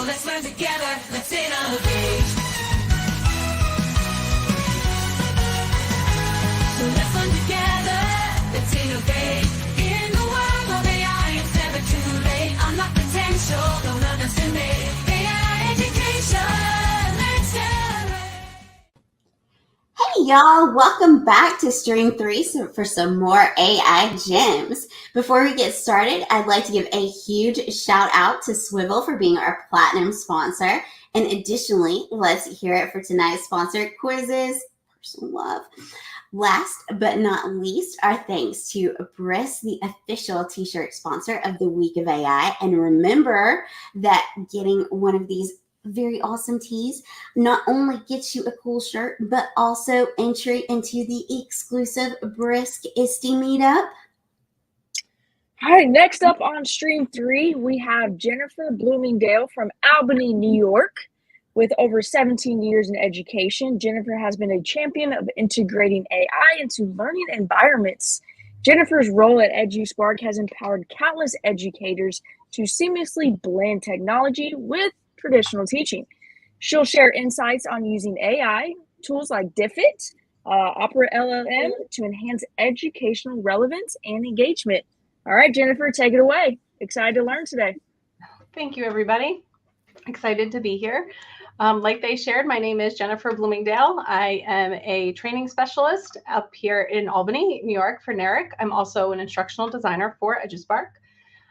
let's learn together, let's innovate. So let's learn together, let's innovate. In the world of AI, it's never too late. Unlock potential, don't underestimate. AI education, let's celebrate. Hey y'all, welcome back to Stream 3 for some more AI gems. Before we get started, I'd like to give a huge shout out to Swivel for being our platinum sponsor. And additionally, let's hear it for tonight's sponsor, Quizzes, Personal Love. Last but not least, our thanks to Briss, the official t-shirt sponsor of the Week of AI. And remember that getting one of these very awesome tees not only gets you a cool shirt, but also entry into the exclusive Brisk ISTE meetup. All right, next up on Stream 3, we have Jennifer Bloomingdale from Albany, New York. With over 17 years in education, Jennifer has been a champion of integrating AI into learning environments. Jennifer's role at EduSpark has empowered countless educators to seamlessly blend technology with traditional teaching. She'll share insights on using AI, tools like DIFIT, Opera LLM to enhance educational relevance and engagement. All right, Jennifer, take it away. Excited to learn today. Thank you, everybody. Excited to be here. Like they shared, my name is Jennifer Bloomingdale. I am a training specialist up here in Albany, New York for NARIC. I'm also an instructional designer for EduSpark.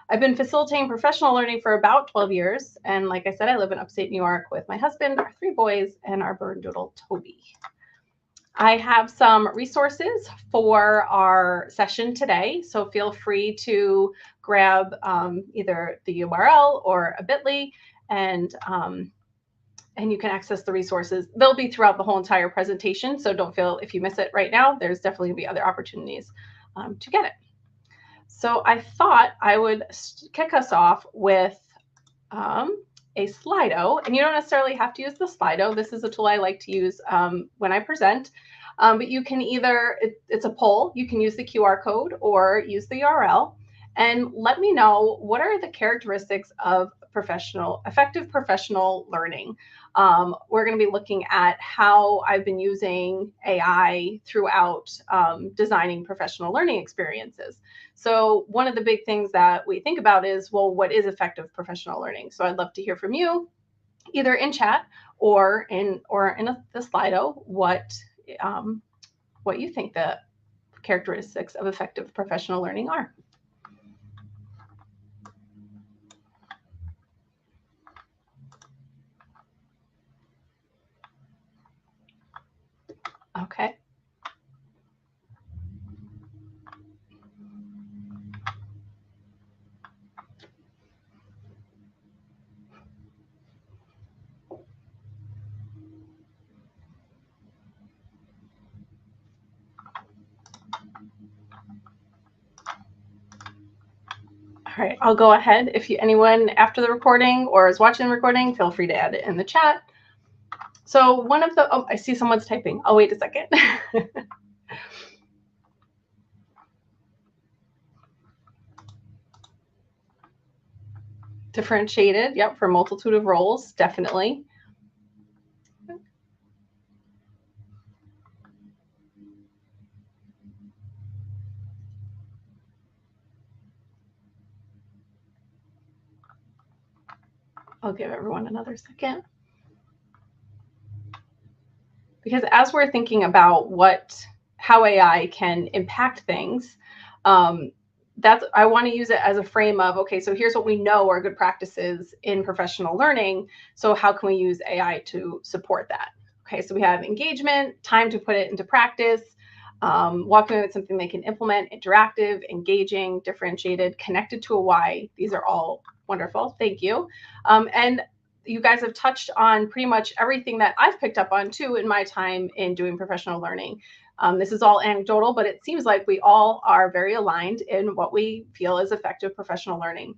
I've been facilitating professional learning for about 12 years. And like I said, I live in upstate New York with my husband, our 3 boys, and our Bernedoodle, Toby. I have some resources for our session today, so feel free to grab either the URL or a bit.ly, and you can access the resources. They'll be throughout the whole entire presentation, so don't feel if you miss it right now, there's definitely going to be other opportunities to get it. So I thought I would kick us off with a Slido, and you don't necessarily have to use the Slido. This is a tool I like to use when I present, but you can either, it's a poll, you can use the QR code or use the URL, and let me know what are the characteristics of effective professional learning. We're going to be looking at how I've been using AI throughout designing professional learning experiences. So one of the big things that we think about is, well, what is effective professional learning? So I'd love to hear from you, either in chat or in the Slido, what you think the characteristics of effective professional learning are. Okay. All right, I'll go ahead. If anyone after the recording or is watching the recording, feel free to add it in the chat. So one of the, oh, I see someone's typing. I'll wait a second. Differentiated, yep, for a multitude of roles, definitely. I'll give everyone another second. Because as we're thinking about how AI can impact things, I want to use it as a frame of, okay, so here's what we know are good practices in professional learning. So how can we use AI to support that? Okay, so we have engagement, time to put it into practice, walking with something they can implement, interactive, engaging, differentiated, connected to a why. These are all wonderful. Thank you. And you guys have touched on pretty much everything that I've picked up on too in my time in doing professional learning. This is all anecdotal, but it seems like we all are very aligned in what we feel is effective professional learning.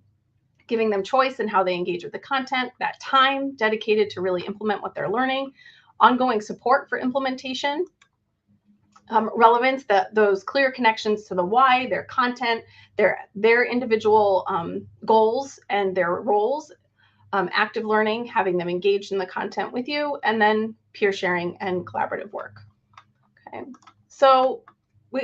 Giving them choice in how they engage with the content, that time dedicated to really implement what they're learning, ongoing support for implementation, relevance, those clear connections to the why, their content, their individual goals and their roles, active learning, having them engaged in the content with you, and then peer sharing and collaborative work. Okay, so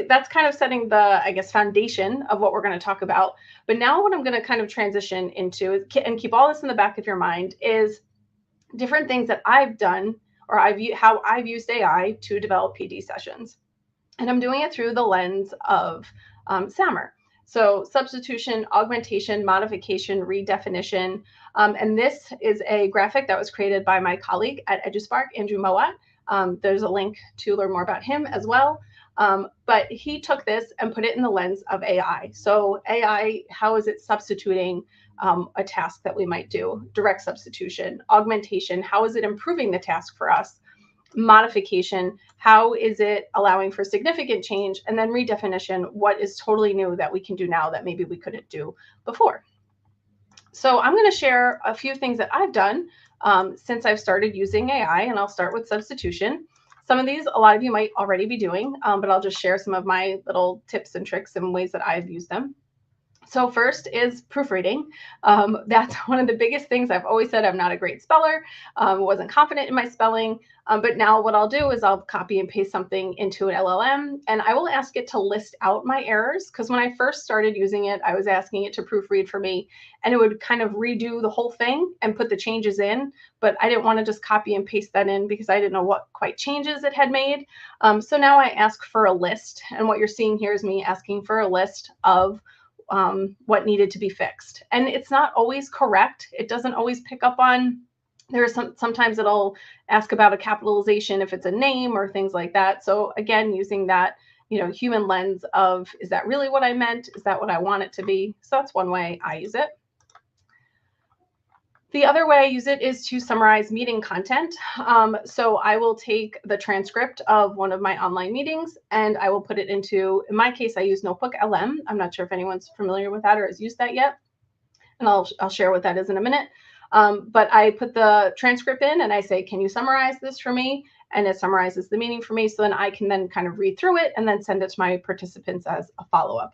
that's kind of setting the, I guess, foundation of what we're going to talk about. But now what I'm going to kind of transition into, and keep all this in the back of your mind, is different things that I've done, or how I've used AI to develop PD sessions. And I'm doing it through the lens of SAMR. So substitution, augmentation, modification, redefinition. And this is a graphic that was created by my colleague at EduSpark, Andrew Mowat. There's a link to learn more about him as well. But he took this and put it in the lens of AI. So AI, how is it substituting a task that we might do? Direct substitution. Augmentation, how is it improving the task for us? Modification, how is it allowing for significant change? And then redefinition, what is totally new that we can do now that maybe we couldn't do before? So I'm going to share a few things that I've done since I've started using AI, and I'll start with substitution. Some of these, a lot of you might already be doing, but I'll just share some of my little tips and tricks and ways that I've used them. So first is proofreading. That's one of the biggest things. I've always said I'm not a great speller, wasn't confident in my spelling, but now what I'll do is I'll copy and paste something into an LLM, and I will ask it to list out my errors, because when I first started using it, I was asking it to proofread for me, and it would kind of redo the whole thing and put the changes in, but I didn't want to just copy and paste that in because I didn't know what quite changes it had made. So now I ask for a list, and what you're seeing here is me asking for a list of what needed to be fixed. And it's not always correct. It doesn't always pick up on, sometimes it'll ask about a capitalization if it's a name or things like that. So again, using that, human lens of, is that really what I meant? Is that what I want it to be? So that's one way I use it. The other way I use it is to summarize meeting content. So I will take the transcript of one of my online meetings and I will put it into, in my case, I use Notebook LM. I'm not sure if anyone's familiar with that or has used that yet. And I'll share what that is in a minute. But I put the transcript in and I say, can you summarize this for me? And it summarizes the meeting for me. So then I can then kind of read through it and then send it to my participants as a follow-up.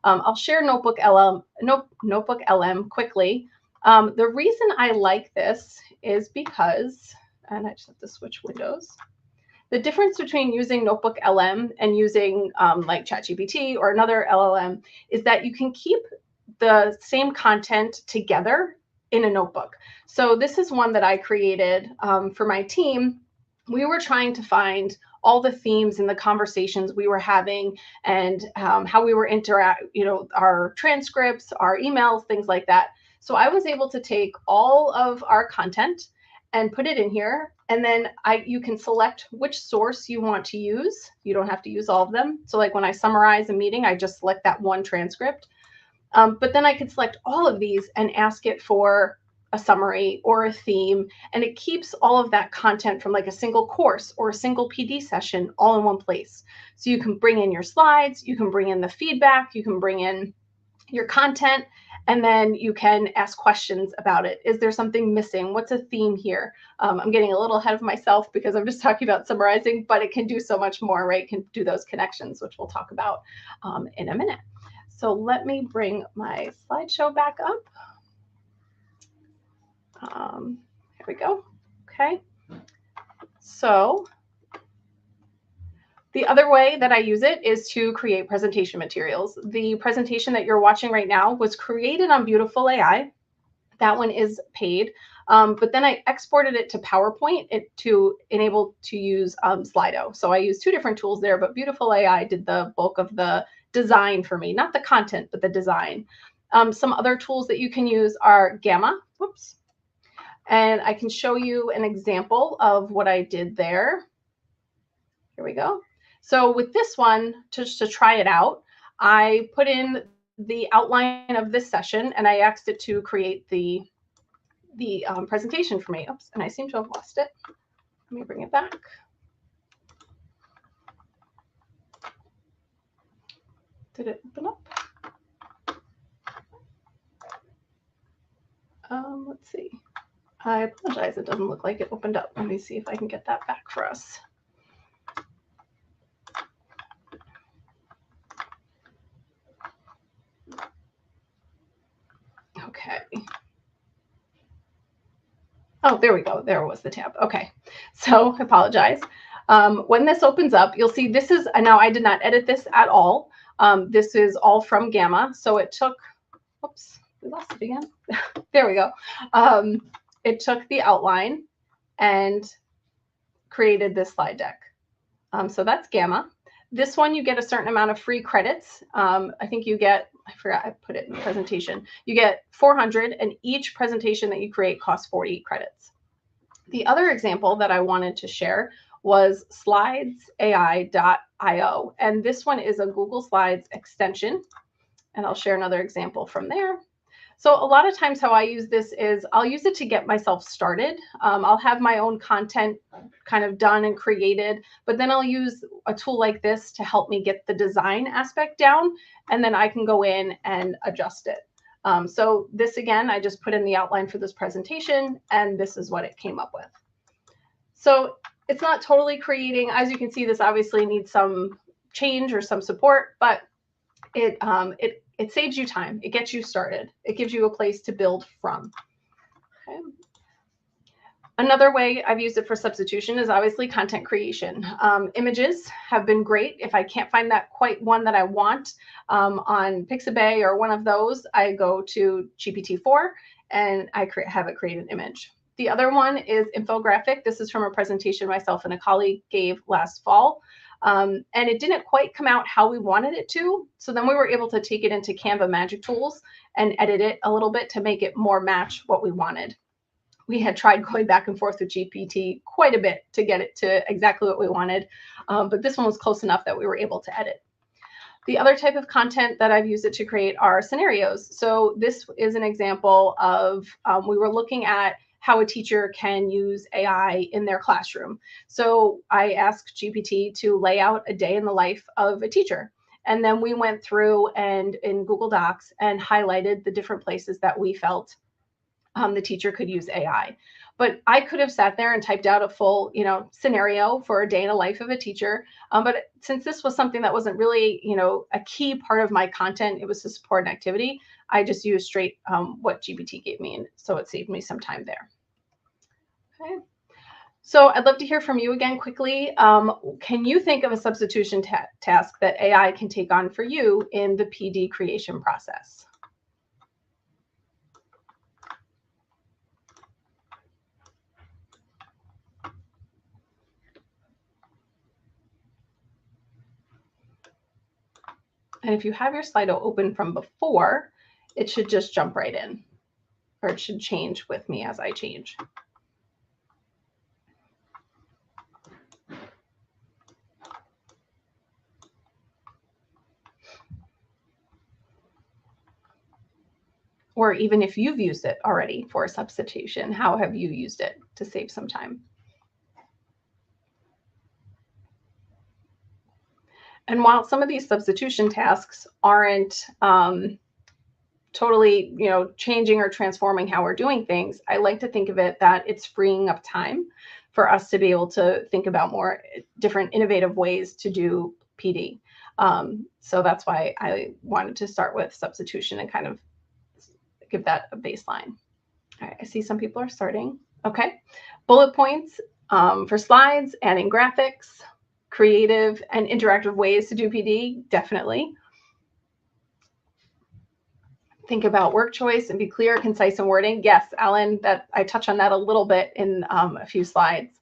I'll share Notebook LM quickly. The reason I like this is because, and I just have to switch windows. The difference between using Notebook LM and using like ChatGPT or another LLM is that you can keep the same content together in a notebook. So this is one that I created for my team. We were trying to find all the themes and the conversations we were having and how we were our transcripts, our emails, things like that. So I was able to take all of our content and put it in here. And then you can select which source you want to use. You don't have to use all of them. So like when I summarize a meeting, I just select that one transcript. But then I could select all of these and ask it for a summary or a theme. And it keeps all of that content from like a single course or a single PD session all in one place. So you can bring in your slides, you can bring in the feedback, you can bring in your content, and then you can ask questions about it. Is there something missing? What's a theme here? I'm getting a little ahead of myself because I'm just talking about summarizing, but it can do so much more, right? It can do those connections, which we'll talk about in a minute. So let me bring my slideshow back up. Here we go. Okay. So the other way that I use it is to create presentation materials. The presentation that you're watching right now was created on Beautiful AI. That one is paid, but then I exported it to PowerPoint to enable to use Slido. So I use two different tools there, but Beautiful AI did the bulk of the design for me, not the content, but the design. Some other tools that you can use are Gamma. Whoops. And I can show you an example of what I did there. Here we go. So with this one, just to try it out, I put in the outline of this session and I asked it to create the presentation for me. Oops, and I seem to have lost it. Let me bring it back. Did it open up? Let's see. I apologize. It doesn't look like it opened up. Let me see if I can get that back for us. Okay. Oh, there we go. There was the tab. Okay. So I apologize. When this opens up, you'll see this is, now I did not edit this at all. This is all from Gamma. So it took, oops, we lost it again. There we go. It took the outline and created this slide deck. So that's Gamma. This one, you get a certain amount of free credits. I think you get, I forgot I put it in the presentation. You get 400, and each presentation that you create costs 40 credits. The other example that I wanted to share was slidesai.io. And this one is a Google Slides extension. And I'll share another example from there. So a lot of times how I use this is I'll use it to get myself started. I'll have my own content kind of done and created, but then I'll use a tool like this to help me get the design aspect down, and then I can go in and adjust it. So this, again, I just put in the outline for this presentation, and this is what it came up with. So it's not totally creating. As you can see, this obviously needs some change or some support, but it saves you time. It gets you started. It gives you a place to build from. Okay. Another way I've used it for substitution is obviously content creation. Images have been great. If I can't find that quite one that I want on Pixabay or one of those, I go to GPT-4 and I have it create an image. The other one is infographic. This is from a presentation myself and a colleague gave last fall. And it didn't quite come out how we wanted it to. So then we were able to take it into Canva Magic Tools and edit it a little bit to make it more match what we wanted. We had tried going back and forth with GPT quite a bit to get it to exactly what we wanted. But this one was close enough that we were able to edit. The other type of content that I've used it to create are scenarios. So this is an example of, we were looking at how a teacher can use AI in their classroom. So I asked GPT to lay out a day in the life of a teacher. And then we went through and in Google Docs and highlighted the different places that we felt the teacher could use AI. But I could have sat there and typed out a full, scenario for a day in the life of a teacher. But since this was something that wasn't really, a key part of my content, it was to support an activity, I just used straight what GPT gave me. And so it saved me some time there. Okay. So I'd love to hear from you again quickly. Can you think of a substitution task that AI can take on for you in the PD creation process? And if you have your Slido open from before, it should just jump right in, or it should change with me as I change. Or even if you've used it already for a substitution, how have you used it to save some time? And while some of these substitution tasks aren't totally, changing or transforming how we're doing things, I like to think of it that it's freeing up time for us to be able to think about more different innovative ways to do PD. So that's why I wanted to start with substitution and kind of give that a baseline. All right, I see some people are starting. Okay, bullet points for slides, adding graphics, creative and interactive ways to do PD, definitely. Think about work choice and be clear, concise, and wording. Yes, Alan, that I touch on that a little bit in a few slides.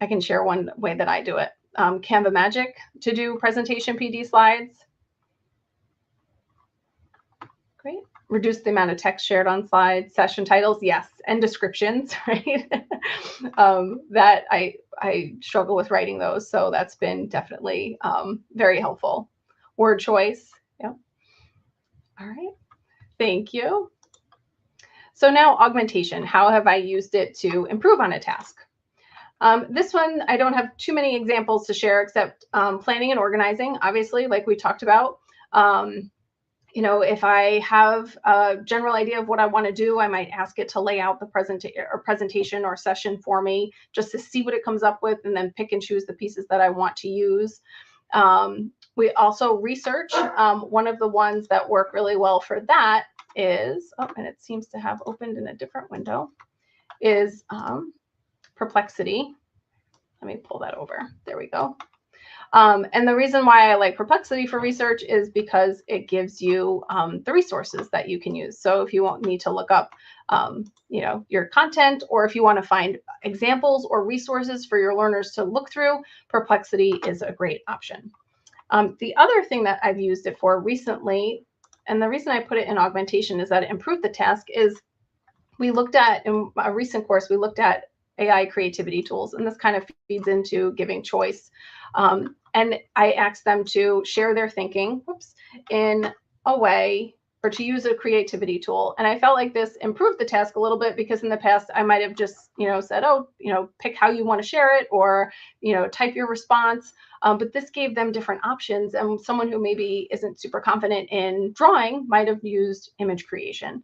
I can share one way that I do it. Canva Magic to do presentation PD slides. Great. Reduce the amount of text shared on slides. Session titles, yes, and descriptions, right? That I struggle with writing those, so that's been definitely very helpful. Word choice, yeah. All right, thank you. So now augmentation, how have I used it to improve on a task? This one, I don't have too many examples to share except planning and organizing, obviously, like we talked about. If I have a general idea of what I want to do, I might ask it to lay out the presentation or session for me just to see what it comes up with and then pick and choose the pieces that I want to use. We also research. One of the ones that work really well for that is, and it seems to have opened in a different window, is perplexity. Let me pull that over. There we go. And the reason why I like Perplexity for research is because it gives you the resources that you can use. So if you won't need to look up, your content, or if you want to find examples or resources for your learners to look through, Perplexity is a great option. The other thing that I've used it for recently, and the reason I put it in augmentation is that it improved the task, is we looked at, in a recent course, we looked at AI creativity tools, and this kind of feeds into giving choice. And I asked them to share their thinking in a way, or to use a creativity tool. And I felt like this improved the task a little bit, because in the past I might have just, said, oh, pick how you want to share it, or, type your response. But this gave them different options. And someone who maybe isn't super confident in drawing might have used image creation.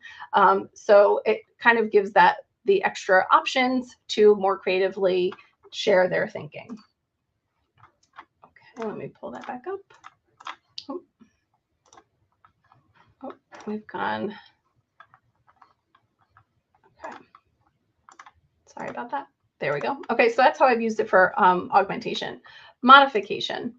So it kind of gives that the extra options to more creatively share their thinking. Okay, let me pull that back up. Oh, we've gone. Okay. Sorry about that. There we go. Okay, so that's how I've used it for augmentation. Modification.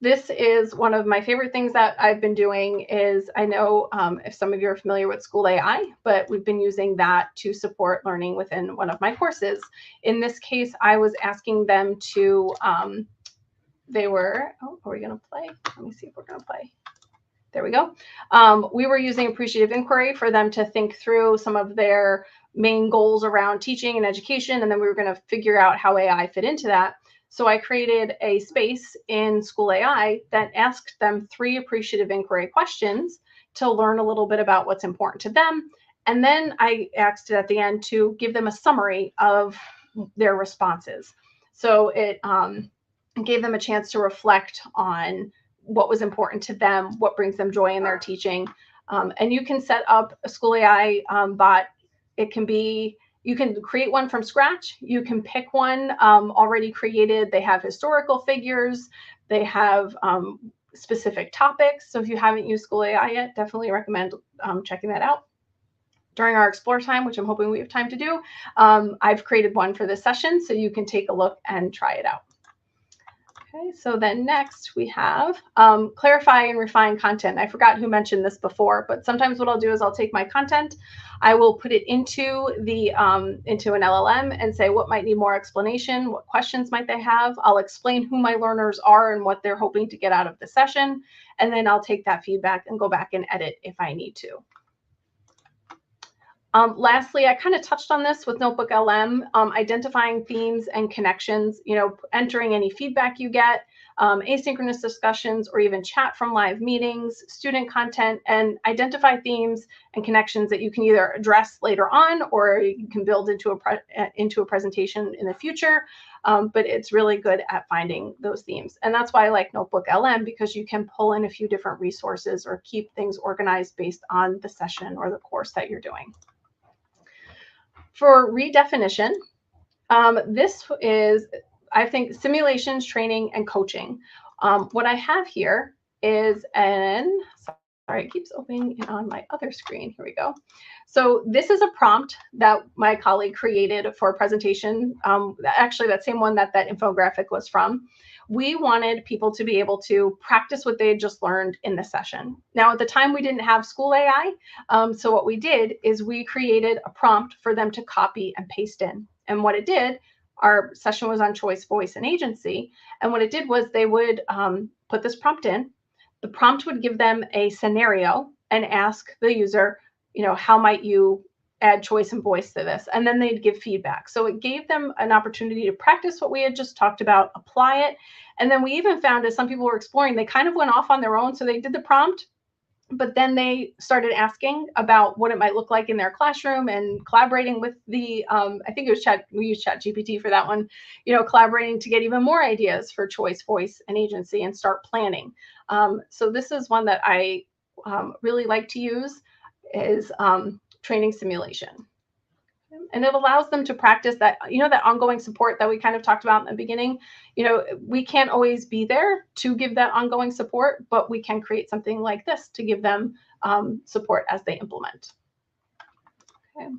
This is one of my favorite things that I've been doing. Is, I know if some of you are familiar with School AI, but we've been using that to support learning within one of my courses. In this case, I was asking them to, are we going to play? Let me see if we're going to play. There we go. We were using appreciative inquiry for them to think through some of their main goals around teaching and education, and then we were going to figure out how AI fit into that. So I created a space in School AI that asked them 3 appreciative inquiry questions to learn a little bit about what's important to them. And then I asked it at the end to give them a summary of their responses. So it gave them a chance to reflect on what was important to them, what brings them joy in their teaching. And you can set up a School AI bot. It can be, you can create one from scratch. You can pick one already created. They have historical figures. They have specific topics. So if you haven't used School AI yet, definitely recommend checking that out. During our Explore time, which I'm hoping we have time to do, I've created one for this session, so you can take a look and try it out. Okay, so then next we have clarify and refine content. I forgot who mentioned this before, but sometimes what I'll do is I'll take my content, I will put it into the into an LLM and say what might need more explanation, what questions might they have. I'll explain who my learners are and what they're hoping to get out of the session, and then I'll take that feedback and go back and edit if I need to. Lastly, I kind of touched on this with Notebook LM, identifying themes and connections, entering any feedback you get, asynchronous discussions, or even chat from live meetings, student content, and identify themes and connections that you can either address later on, or you can build into a presentation in the future. But it's really good at finding those themes. And that's why I like Notebook LM, because you can pull in a few different resources or keep things organized based on the session or the course that you're doing. For redefinition, this is, I think, simulations, training, and coaching. What I have here is sorry, it keeps opening on my other screen. Here we go. So this is a prompt that my colleague created for a presentation. Actually, that same one that infographic was from. We wanted people to be able to practice what they had just learned in the session. Now, at the time, we didn't have School AI. So what we did is we created a prompt for them to copy and paste in. And what it did, our session was on choice, voice, and agency. And what it did was they would put this prompt in. The prompt would give them a scenario and ask the user, how might you add choice and voice to this? And then they'd give feedback. So it gave them an opportunity to practice what we had just talked about, apply it. And then we even found, as some people were exploring, they kind of went off on their own. So they did the prompt, but then they started asking about what it might look like in their classroom and collaborating with the, I think it was we used ChatGPT for that one, collaborating to get even more ideas for choice, voice, and agency and start planning. So this is one that I really like to use, is training simulation. And it allows them to practice that, that ongoing support that we kind of talked about in the beginning. We can't always be there to give that ongoing support, but we can create something like this to give them support as they implement. Okay.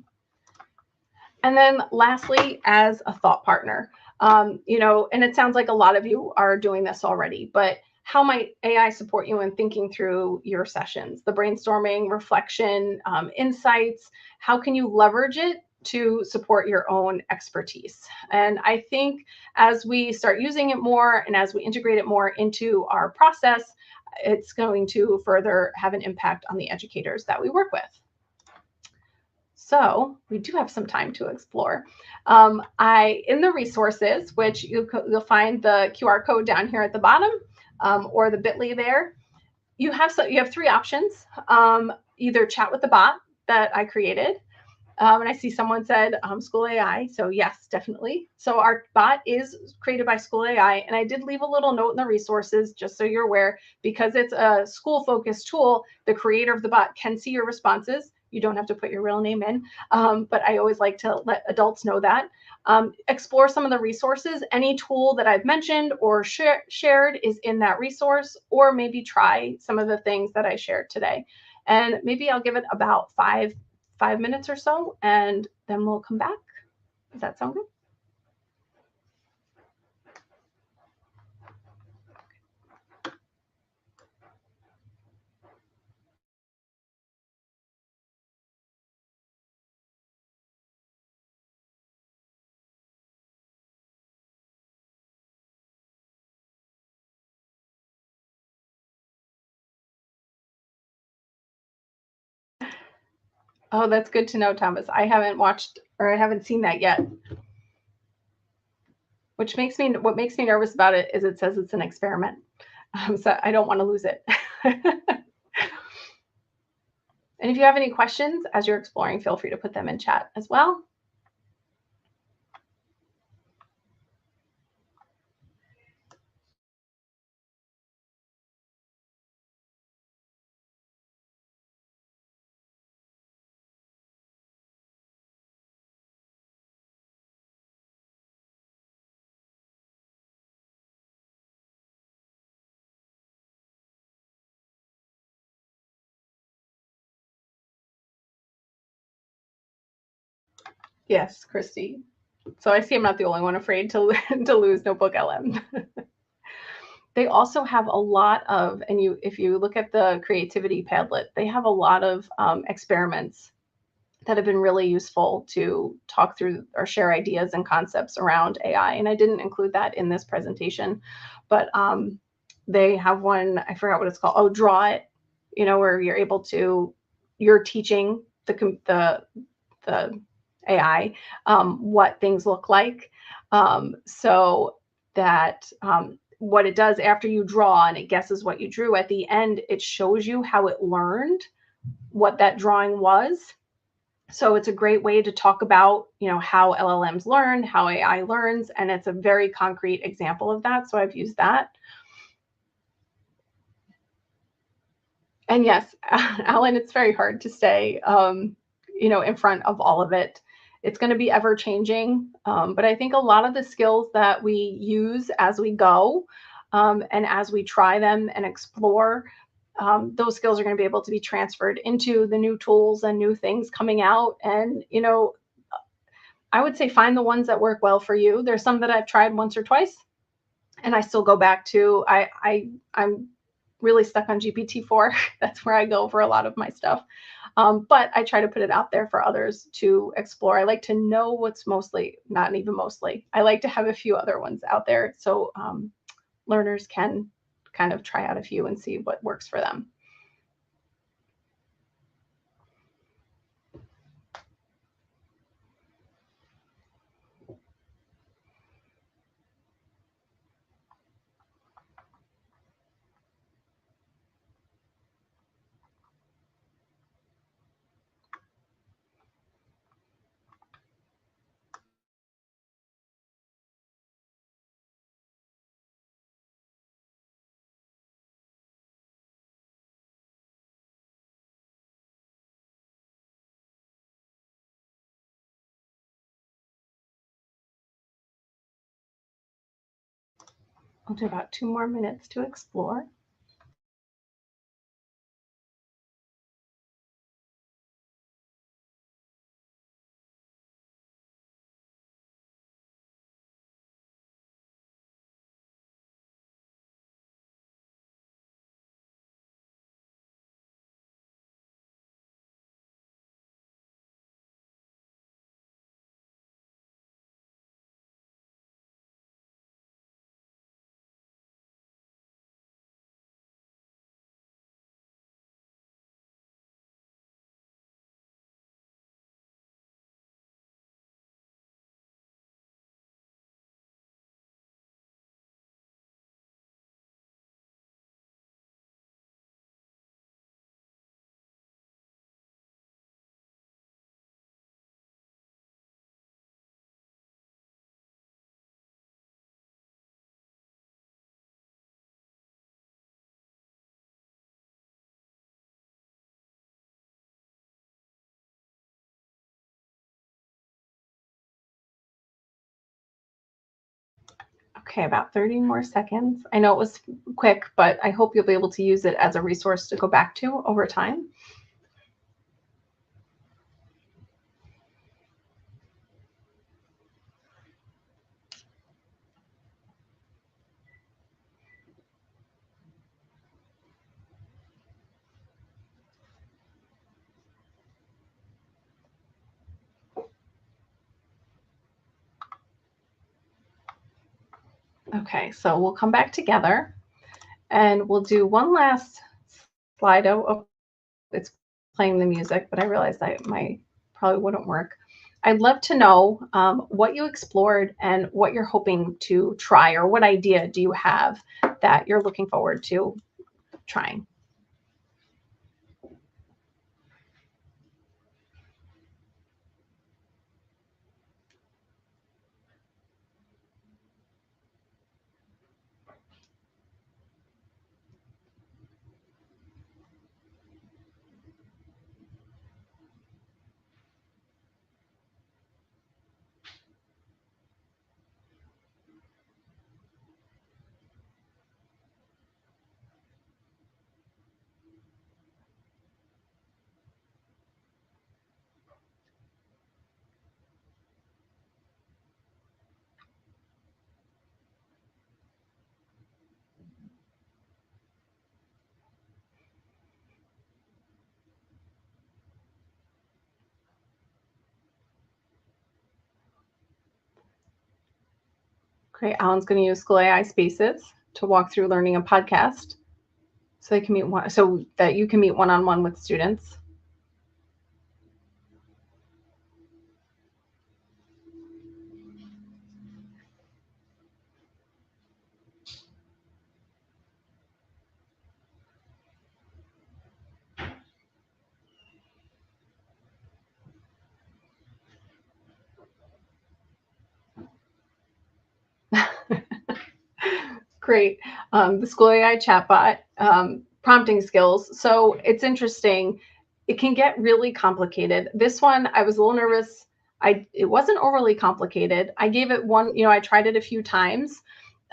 And then lastly, as a thought partner, you know, and it sounds like a lot of you are doing this already, but how might AI support you in thinking through your sessions, the brainstorming, reflection, insights? How can you leverage it to support your own expertise? And I think as we start using it more and as we integrate it more into our process, it's going to further have an impact on the educators that we work with. So we do have some time to explore. In the resources, which you'll find the QR code down here at the bottom, or the bit.ly there, you have three options. Either chat with the bot that I created, and I see someone said School AI, so yes, definitely. So our bot is created by School AI, and I did leave a little note in the resources just so you're aware, because it's a school-focused tool. The creator of the bot can see your responses. You don't have to put your real name in, but I always like to let adults know that. Explore some of the resources. Any tool that I've mentioned or shared is in that resource, or maybe try some of the things that I shared today. And maybe I'll give it about five minutes or so, and then we'll come back. Does that sound good? Oh, that's good to know, Thomas. I haven't watched, or I haven't seen that yet. What makes me nervous about it is it says it's an experiment. So I don't want to lose it. And if you have any questions as you're exploring, feel free to put them in chat as well. Yes, Christy. So I see I'm not the only one afraid to lose Notebook LM. They also have a lot of, and if you look at the creativity Padlet, they have a lot of experiments that have been really useful to talk through or share ideas and concepts around AI. And I didn't include that in this presentation, but they have one, I forgot what it's called. Oh, Draw It, you know, where you're teaching the AI what things look like, so that what it does after you draw and it guesses what you drew, at the end it shows you how it learned what that drawing was. So it's a great way to talk about, you know, how LLMs learn, how AI learns, and it's a very concrete example of that. So I've used that. And yes, Alan, it's very hard to stay, you know, in front of all of it. It's going to be ever changing. But I think a lot of the skills that we use as we go, and as we try them and explore, those skills are going to be able to be transferred into the new tools and new things coming out. And, you know, I would say find the ones that work well for you. There's some that I've tried once or twice, and I still go back to. I'm really stuck on GPT-4. That's where I go for a lot of my stuff. But I try to put it out there for others to explore. I like to know what's not even mostly. I like to have a few other ones out there so learners can kind of try out a few and see what works for them. I'll do about 2 more minutes to explore. Okay, about 30 more seconds. I know it was quick, but I hope you'll be able to use it as a resource to go back to over time. Okay, so we'll come back together and we'll do one last slide. Oh, it's playing the music, but I realized that my probably wouldn't work. I'd love to know what you explored and what you're hoping to try, or what idea do you have that you're looking forward to trying? Great. Alan's going to use School AI Spaces to walk through learning a podcast, so they can meet so that you can meet one-on-one with students. Great. The School AI chatbot, prompting skills. So it's interesting. It can get really complicated. This one, I was a little nervous. It wasn't overly complicated. I gave it one, I tried it a few times.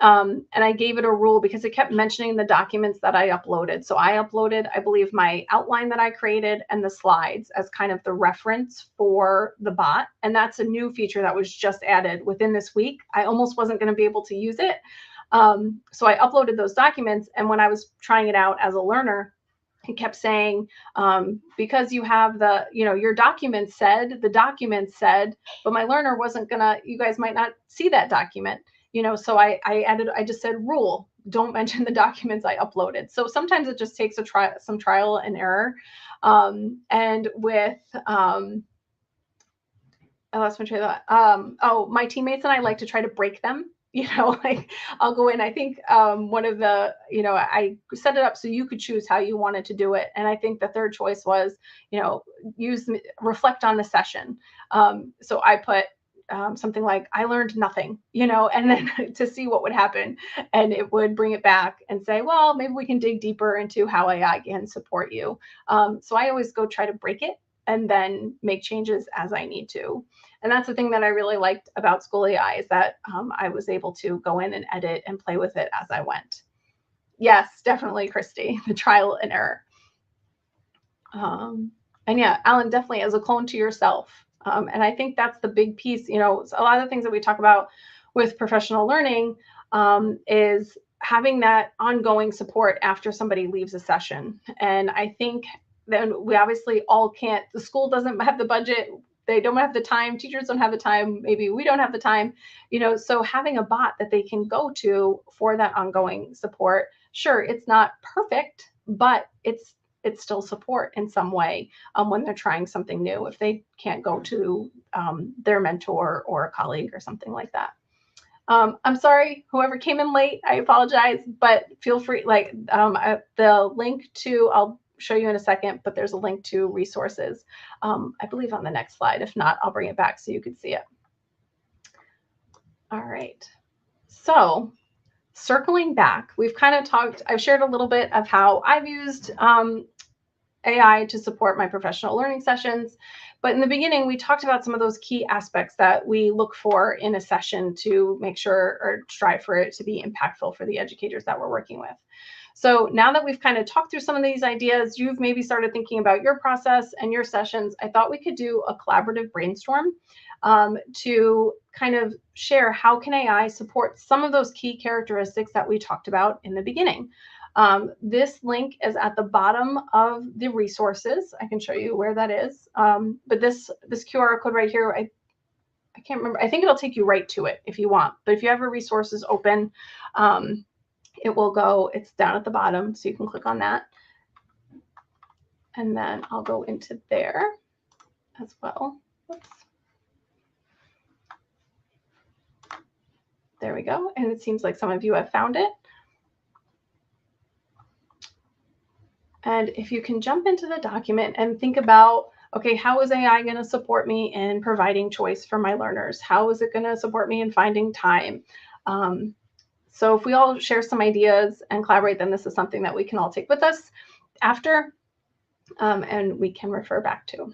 And I gave it a rule because it kept mentioning the documents that I uploaded. So I uploaded, I believe, my outline that I created and the slides as kind of the reference for the bot. And that's a new feature that was just added within this week. I almost wasn't going to be able to use it. So I uploaded those documents. And when I was trying it out as a learner, it kept saying, because you have your document said, but my learner wasn't gonna, you guys might not see that document. So I just said rule, don't mention the documents I uploaded. So sometimes it just takes some trial and error. And with, I lost my train of thought. My teammates and I like to try to break them. Like I'll go in, I think one of the, I set it up so you could choose how you wanted to do it. And I think the third choice was, reflect on the session. So I put something like, I learned nothing, and then to see what would happen. And it would bring it back and say, well, maybe we can dig deeper into how AI can support you. So I always go try to break it and then make changes as I need to. And that's the thing that I really liked about School AI, is that I was able to go in and edit and play with it as I went. Yes, definitely, Christy, the trial and error. And yeah, Alan, definitely as a clone to yourself. And I think that's the big piece. A lot of the things that we talk about with professional learning is having that ongoing support after somebody leaves a session. And I think then we obviously all can't, the school doesn't have the budget, they don't have the time, teachers don't have the time, maybe we don't have the time, so having a bot that they can go to for that ongoing support, sure, it's not perfect, but it's still support in some way when they're trying something new, if they can't go to their mentor or a colleague or something like that. I'm sorry, whoever came in late, I apologize, but feel free, the link to, I'll show you in a second, but there's a link to resources, I believe on the next slide. If not, I'll bring it back so you can see it. All right. So circling back, we've kind of talked, I've shared a little bit of how I've used AI to support my professional learning sessions. But in the beginning, we talked about some of those key aspects that we look for in a session to make sure or strive for it to be impactful for the educators that we're working with. So now that we've kind of talked through some of these ideas, you've maybe started thinking about your process and your sessions, I thought we could do a collaborative brainstorm to kind of share how can AI support some of those key characteristics that we talked about in the beginning. This link is at the bottom of the resources. I can show you where that is. But this QR code right here, I can't remember. I think it'll take you right to it if you want. But if you have your resources open, it will go, it's down at the bottom, so you can click on that. And then I'll go into there as well. Oops. There we go. And it seems like some of you have found it. And if you can jump into the document and think about, okay, how is AI going to support me in providing choice for my learners? How is it going to support me in finding time? So if we all share some ideas and collaborate, then this is something that we can all take with us after and we can refer back to.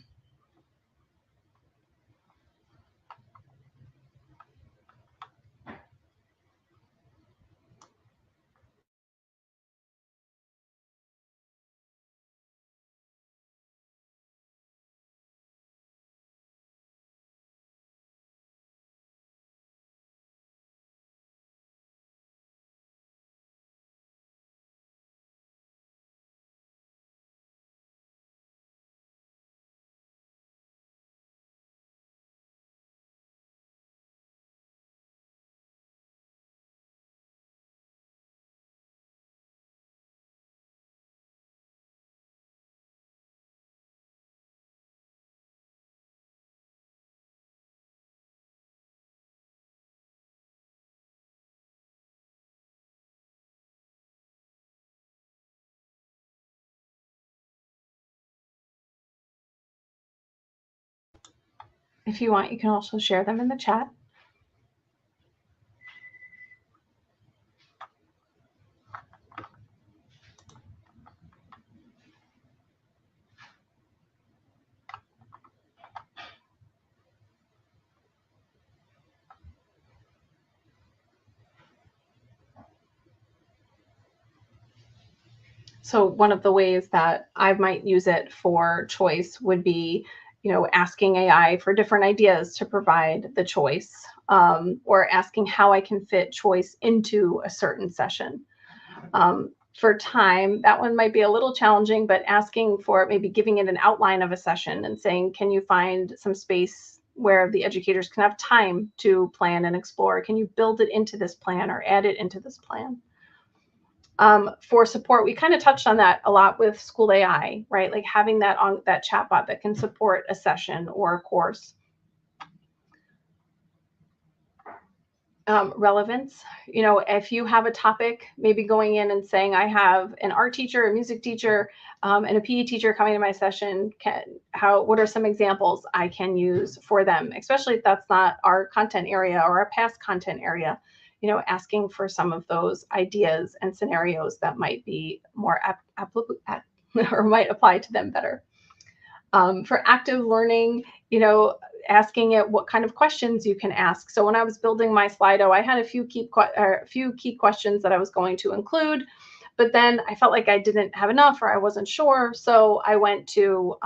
If you want, you can also share them in the chat. So one of the ways that I might use it for choice would be, asking AI for different ideas to provide the choice, or asking how I can fit choice into a certain session. For time, that one might be a little challenging, but asking for maybe giving it an outline of a session and saying, can you find some space where the educators can have time to plan and explore? Can you build it into this plan or add it into this plan? For support, we kind of touched on that a lot with School AI, right? Like having that on that chatbot that can support a session or a course. Relevance, if you have a topic, maybe going in and saying, I have an art teacher, a music teacher, and a PE teacher coming to my session, what are some examples I can use for them, especially if that's not our content area or our past content area, asking for some of those ideas and scenarios that might be more applicable or might apply to them better. For active learning, asking it what kind of questions you can ask. So when I was building my Slido, I had a few key questions that I was going to include, but then I felt like I didn't have enough or I wasn't sure. So I went into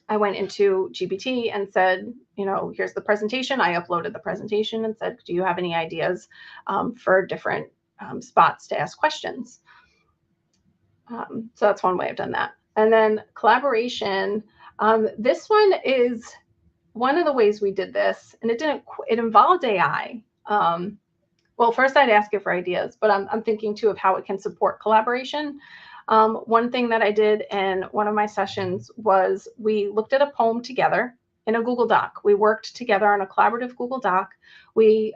GPT and said, here's the presentation. I uploaded the presentation and said, do you have any ideas for different spots to ask questions? So that's one way I've done that. And then collaboration. This one is one of the ways we did this, and it involved AI. Well, first I'd ask it for ideas, but I'm thinking too of how it can support collaboration. One thing that I did in one of my sessions was we looked at a poem together in a Google Doc. We worked together on a collaborative Google Doc. We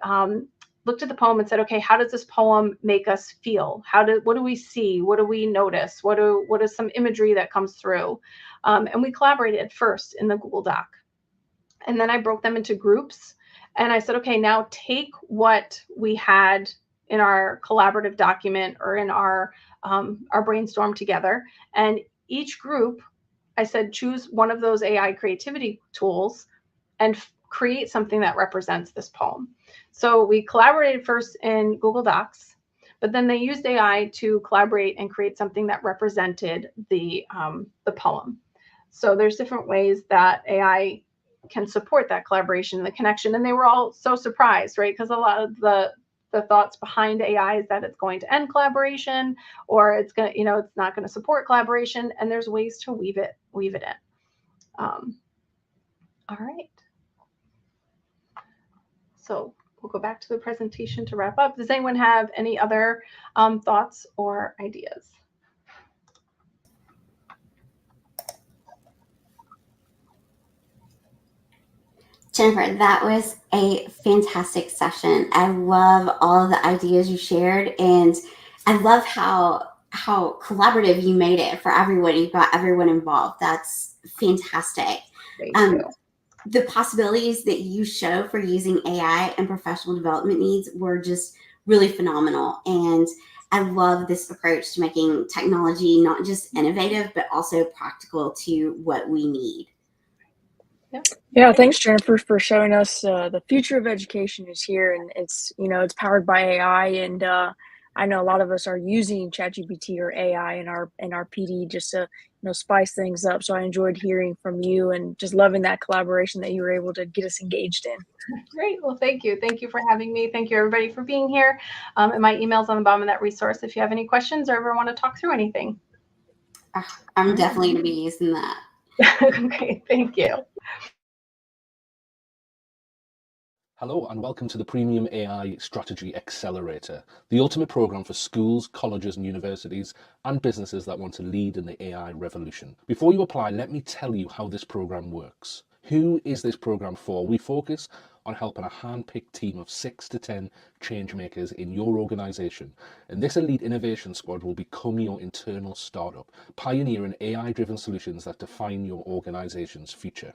looked at the poem and said, okay, how does this poem make us feel? What do we see? What do we notice? What is some imagery that comes through? And we collaborated first in the Google Doc. And then I broke them into groups. And I said, okay, now take what we had in our collaborative document or in our brainstorm together, and each group, I said, choose one of those AI creativity tools and create something that represents this poem. So we collaborated first in Google Docs, but then they used AI to collaborate and create something that represented the poem. So there's different ways that AI can support that collaboration and the connection. And they were all so surprised, right? Because a lot of the thoughts behind AI is that it's going to end collaboration, or it's going to, it's not going to support collaboration. And there's ways to weave it in. All right. So we'll go back to the presentation to wrap up. Does anyone have any other thoughts or ideas? Jennifer, that was a fantastic session. I love all of the ideas you shared, and I love how collaborative you made it for everyone. You got everyone involved. That's fantastic. Thank you. The possibilities that you show for using AI and professional development needs were just really phenomenal. And I love this approach to making technology not just innovative, but also practical to what we need. Yeah, thanks, Jennifer, for showing us the future of education is here, and it's powered by AI, and I know a lot of us are using ChatGPT or AI in our PD just to spice things up. So I enjoyed hearing from you and just loving that collaboration that you were able to get us engaged in. Great. Well, thank you. Thank you for having me. Thank you, everybody, for being here. And my email's on the bottom of that resource if you have any questions or ever want to talk through anything. I'm definitely going to be using that. Okay, thank you. Hello and welcome to the Premium AI Strategy Accelerator, the ultimate program for schools, colleges and universities and businesses that want to lead in the AI revolution. Before you apply, let me tell you how this program works. Who is this program for? We focus on helping a hand-picked team of 6 to 10 change makers in your organization. And this elite innovation squad will become your internal startup, pioneering AI-driven solutions that define your organization's future.